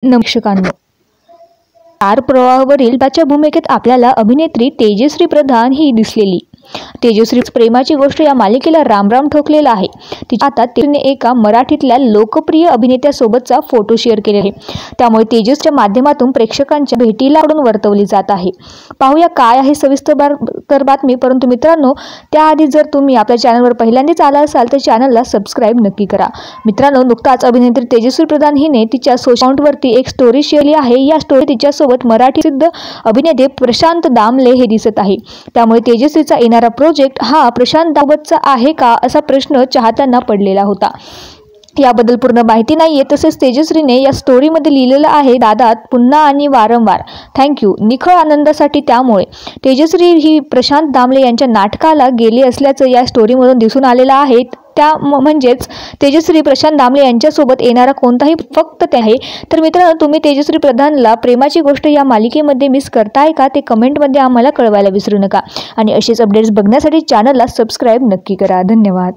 नमस्कारांनो, star प्रवाहावरील त्याच्या भूमिकेत आपल्याला अभिनेत्री तेजश्री प्रधान ही दिसलेली. तेजश्री प्रेमाची गोष्ट या मालिकेला रामराम ठोकलेला आहे. आता तिने एका मराठीतल्या लोकप्रिय अभिनेत्यासोबतचा फोटो शेअर केले आहे. त्यामुळे तेजसच्या माध्यमातून प्रेक्षकांच्या भेटीला वर्तवली जात आहे. पाहूया काय आहे सविस्तर बातमी. परंतु मित्रांनो, त्याआधी जर तुम्ही आपल्या चॅनलवर पहिल्यांदाच आला असाल तर चॅनलला सबस्क्राईब नक्की करा. मित्रांनो, नुकताच अभिनेत्री तेजश्री प्रधान हिने तिच्या सोशल अकाउंटवरती एक स्टोरी शेअर केली आहे. या स्टोरी तिच्यासोबत मराठी सिद्ध अभिनेते प्रशांत दामले हे दिसत आहे. त्यामुळे तेजश्रीचा येणारा प्रोजेक्ट हा प्रशांत दामलेचा आहे का असा प्रश्न चाहत्यांना पडलेला होता. याबद्दल पूर्ण माहिती नाहीये. तसेच तेजश्रीने या स्टोरीमध्ये लिहिलेलं आहे, दादा पुन्हा आणि वारंवार थँक्यू निखळ आनंदासाठी. त्यामुळे तेजश्री ही प्रशांत दामले यांच्या नाटकाला गेली असल्याचं या स्टोरीमधून दिसून आलेलं आहे. त्या म्हणजेच तेजश्री प्रशांत दामले यांच्यासोबत येणारा कोणताही फक्त ते आहे. तर मित्रांनो, तुम्ही तेजश्री प्रधानला प्रेमाची गोष्ट या मालिकेमध्ये मिस करताय का ते कमेंटमध्ये आम्हाला कळवायला विसरू नका. आणि असेच अपडेट्स बघण्यासाठी चॅनलला सबस्क्राईब नक्की करा. धन्यवाद.